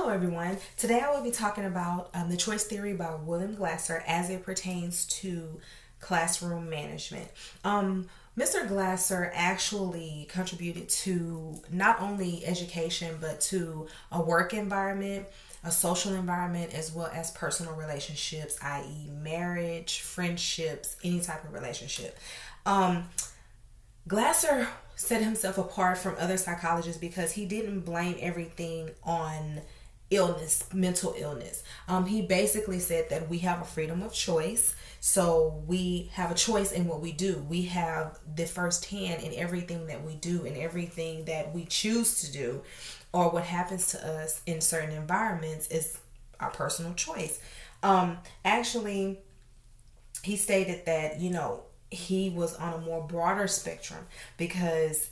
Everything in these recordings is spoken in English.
Hello, everyone. Today I will be talking about the choice theory by William Glasser as it pertains to classroom management. Mr. Glasser actually contributed to not only education but to a work environment, a social environment, as well as personal relationships, i.e., marriage, friendships, any type of relationship. Glasser set himself apart from other psychologists because he didn't blame everything on illness, mental illness. He basically said that we have a freedom of choice. So we have a choice in what we do. We have the first hand in everything that we do and everything that we choose to do, or what happens to us in certain environments is our personal choice. Actually, he stated that, he was on a more broader spectrum because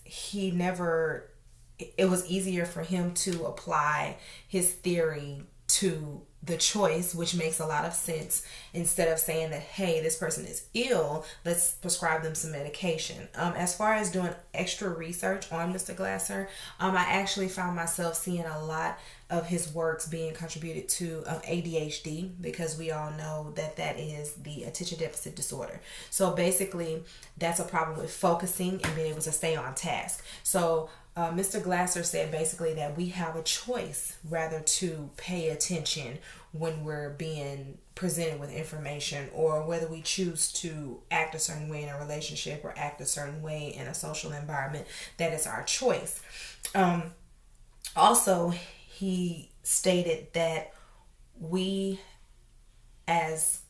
it was easier for him to apply his theory to the choice, which makes a lot of sense, instead of saying that, hey, this person is ill, let's prescribe them some medication. As far as doing extra research on Mr. Glasser, I actually found myself seeing a lot of his works being contributed to ADHD, because we all know that is the attention deficit disorder. So basically, that's a problem with focusing and being able to stay on task. So Mr. Glasser said basically that we have a choice rather to pay attention when we're being presented with information, or whether we choose to act a certain way in a relationship or act a certain way in a social environment. That is our choice. Also, he stated that we, as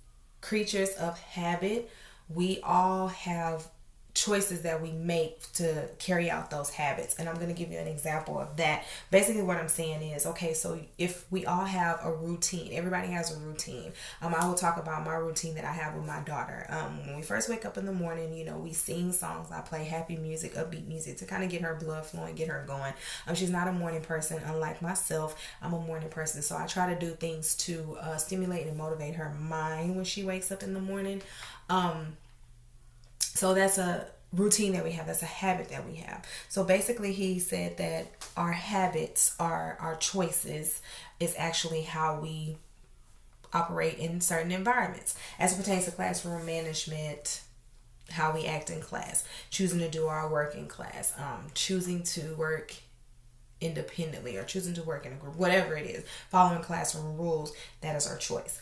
creatures of habit, we all have choices that we make to carry out those habits. And I'm going to give you an example of that. Basically what I'm saying is, okay, so if we all have a routine, everybody has a routine. I will talk about my routine that I have with my daughter. When we first wake up in the morning, we sing songs. I play happy music, upbeat music to kind of get her blood flowing, get her going. She's not a morning person, unlike myself. I'm a morning person, so I try to do things to stimulate and motivate her mind when she wakes up in the morning. So that's a routine that we have. That's a habit that we have. So basically, he said that our habits, our choices, is actually how we operate in certain environments. As it pertains to classroom management, how we act in class, choosing to do our work in class, choosing to work independently or choosing to work in a group, whatever it is, following classroom rules, that is our choice.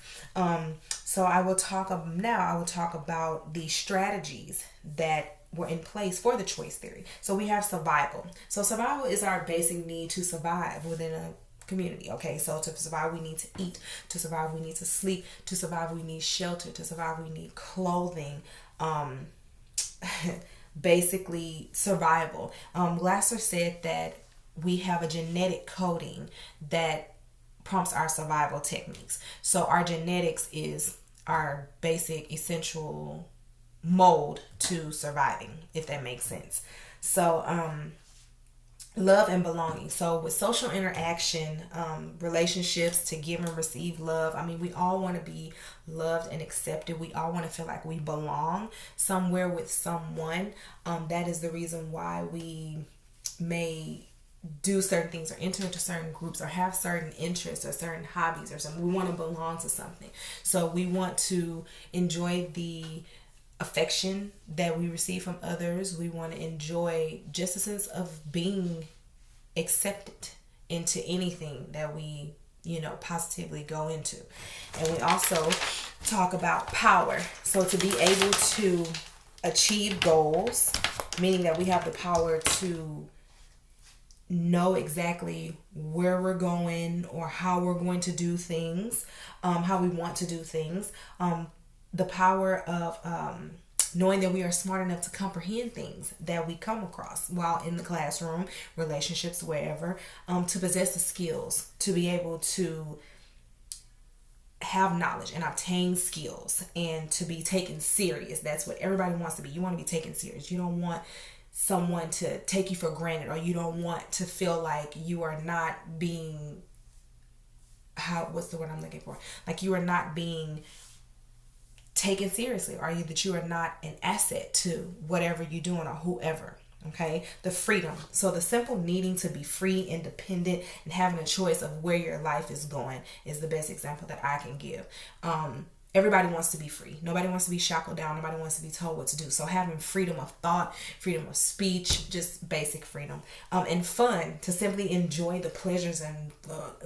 So I will talk about the strategies that were in place for the choice theory. So we have survival. So survival is our basic need to survive within a community. Okay, so to survive we need to eat, to survive we need to sleep, to survive we need shelter, to survive we need clothing. Basically survival. Glasser said that we have a genetic coding that prompts our survival techniques. So our genetics is our basic essential mold to surviving, if that makes sense. So love and belonging. So with social interaction, relationships, to give and receive love, we all want to be loved and accepted. We all want to feel like we belong somewhere with someone. That is the reason why we may do certain things or enter into certain groups or have certain interests or certain hobbies or something. We want to belong to something. So we want to enjoy the affection that we receive from others. We want to enjoy just a sense of being accepted into anything that we positively go into. And we also talk about power. So to be able to achieve goals, meaning that we have the power to know exactly where we're going or how we're going to do things, how we want to do things, the power of knowing that we are smart enough to comprehend things that we come across while in the classroom, relationships, wherever, to possess the skills to be able to have knowledge and obtain skills and to be taken serious. That's what everybody wants to be. You want to be taken serious. You don't want someone to take you for granted, or you don't want to feel like you are not being, what's the word I'm looking for? Like you are not being taken seriously, or that you are not an asset to whatever you're doing or whoever. Okay, the freedom. So the simple needing to be free, independent, and having a choice of where your life is going is the best example that I can give. Everybody wants to be free. Nobody wants to be shackled down. Nobody wants to be told what to do. So having freedom of thought, freedom of speech, just basic freedom, and fun to simply enjoy the pleasures and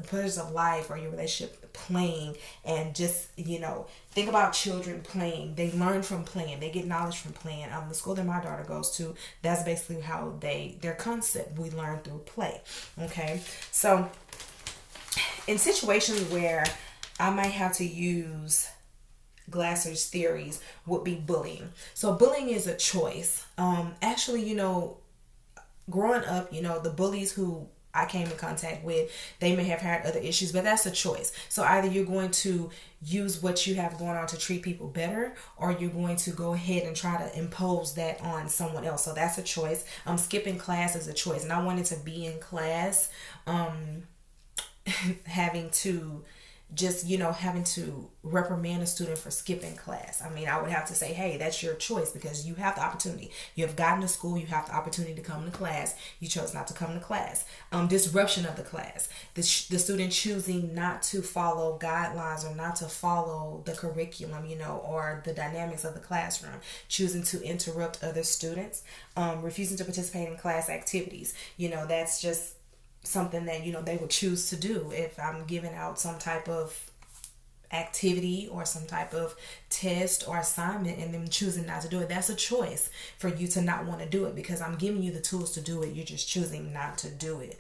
pleasures of life or your relationship, playing, and just, think about children playing. They learn from playing. They get knowledge from playing. The school that my daughter goes to, that's basically how their concept, we learn through play. Okay, so in situations where I might have to use Glasser's theories would be bullying. So bullying is a choice. Actually, growing up, the bullies who I came in contact with, they may have had other issues, but that's a choice. So either you're going to use what you have going on to treat people better, or you're going to go ahead and try to impose that on someone else. So that's a choice. Skipping class is a choice. And I wanted to be in class, having to reprimand a student for skipping class. I mean, I would have to say, hey, that's your choice, because you have the opportunity. You have gotten to school. You have the opportunity to come to class. You chose not to come to class. Disruption of the class. The student choosing not to follow guidelines or not to follow the curriculum, or the dynamics of the classroom. Choosing to interrupt other students. Refusing to participate in class activities. That's just something that they would choose to do. If I'm giving out some type of activity or some type of test or assignment and them choosing not to do it, that's a choice for you to not want to do it, because I'm giving you the tools to do it. You're just choosing not to do it.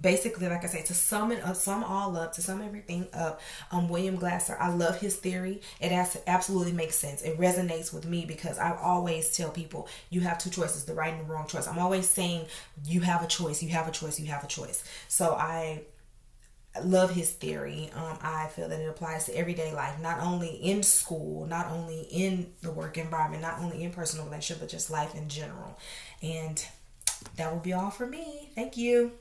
Basically, like I say, to sum everything up, William Glasser, I love his theory. It absolutely makes sense. It resonates with me, because I always tell people you have two choices, the right and the wrong choice. I'm always saying you have a choice, you have a choice, you have a choice. So I love his theory. I feel that it applies to everyday life, not only in school, not only in the work environment, not only in personal relationship, but just life in general. And that will be all for me. Thank you.